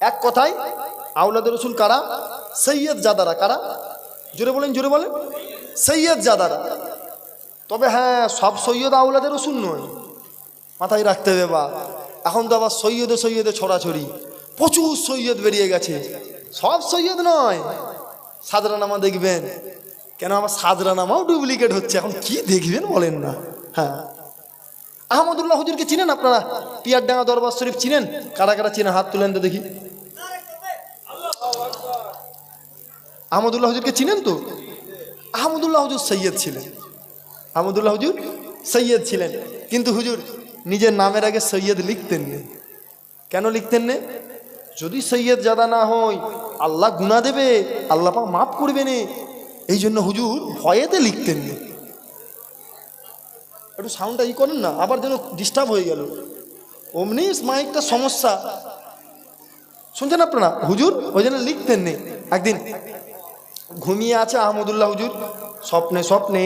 এক কথায় আওলাদের রসুল কারা? সৈয়দ জাদারা। কারা? জোরে বলেন, জোরে বলেন। সৈয়দ জাদারা। তবে হ্যাঁ, সব সৈয়দ আওলাদের রসুল নয়, মাথায় রাখতে হবে। বা এখন তো আবার সৈয়দে সৈয়দে ছড়াছড়ি, প্রচুর সৈয়দ বেরিয়ে গেছে। সব সৈয়দ নয়। সাদরানামা দেখবেন, কেন আমার সাদরানামাও ডুপ্লিকেট হচ্ছে। এখন কি দেখবেন বলেন না। হ্যাঁ, আহমদুল্লাহ হুজুরকে চিনেন আপনারা? পিয়ারডাঙ্গা দরবার শরীফ চিনেন? কারা কারা চিনেন হাত তুলেন তো দেখি। আহমদুল্লাহ হুজুরকে চিনেন তো? আহমদুল্লাহ হুজুর সৈয়দ ছিলেন। আহমদুল্লাহ হুজুর সৈয়দ ছিলেন, কিন্তু হুজুর নিজের নামের আগে সৈয়দ লিখতেন না। কেন লিখতেন না? যদি সৈয়দ জাদা না হয় আল্লাহ গুনাহ দেবে, আল্লাহ পাক মাফ করবে না। এই জন্য হুজুর ভয়েতে লিখতেন না। একটু সাউন্ডটা ই করেন না, আবার যেন ডিস্টার্ব হয়ে গেল। অমনি মাইকটা সমস্যা, শুনছেন আপনারা? হুজুর ওই জন্য লিখতেন না। একদিন ঘুমিয়ে আছে আহমদুল্লাহ হুজুর, স্বপ্নে স্বপ্নে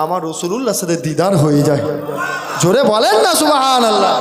আমার রসুলুল্লাহর সাথে দিদার হয়ে যায়। জোরে বলেন না সুবহানাল্লাহ।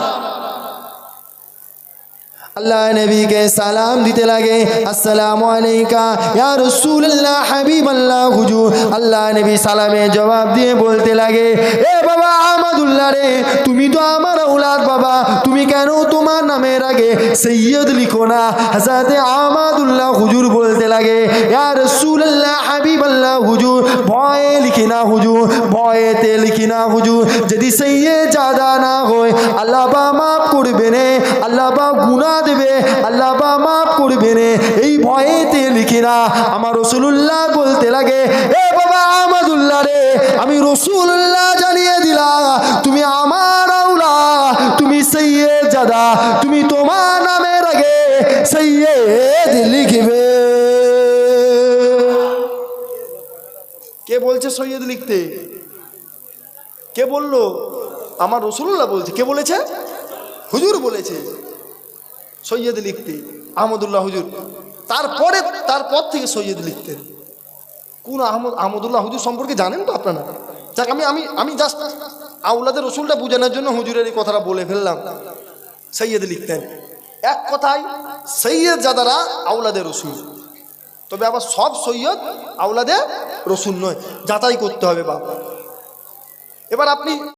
আল্লাহ নবীকে সালাম দিতে লাগে, আসসালামু আলাইকা ইয়া রাসূলুল্লাহ হাবিবাল্লাহ হুজুর। আল্লাহ নবী সালামে জবাব দিয়ে বলতে লাগে, এ বাবা আহমদুল্লাহ রে, তুমি তো আমার আওলাদ বাবা, তুমি কেন তোমার নামের আগে সৈয়দ লিখো না? হযরত আহমদুল্লাহ হুজুর বলতে লাগে, ইয়া রাসূলুল্লাহ হাবিবাল্লাহ হুজুর, ভয়ে লিখি না হুজুর, ভয়েতে লিখি না হুজুর। যদি সৈয়দ জাদা না হয় আল্লাহ বা মাফ করবে না, আল্লাহ বা গুনাহ দেবে, আল্লাহ বা মাফ করবে না, এই ভয়েতে লিখি না। আমার রাসূলুল্লাহ বলতে লাগে, এ বাবা আহমদুল্লাহ রে, আমি রাসূলুল্লাহ জানিয়ে দিলাম তুমি আমার আওলাদ, তুমি সৈয়দ জাদা, তুমি তোমার নামের আগে সৈয়দ লিখবে। কে বলছে সৈয়দ লিখতে? কে বললো? আমার রাসূলুল্লাহ বলছে। কে বলেছে? হুজুর বলেছে সৈয়দ লিখতে, আহমদুল্লাহ হুজুর। তারপর থেকে সৈয়দ লিখতেন। কোন আহমদুল্লাহ হুজুর সম্পর্কে জানেন তো আপনারা? যাক, আমি জাস্ট আওলাদের রসুলটা বোঝানোর জন্য হুজুরের এই কথাটা বলে ফেললাম। সৈয়দ লিখতেন। এক কথায় সৈয়দ জাদারা আওলাদের রসুল। তবে আবার সব সৈয়দ আওলাদের রসুল নয়, যাচাই করতে হবে বাবা। এবার আপনি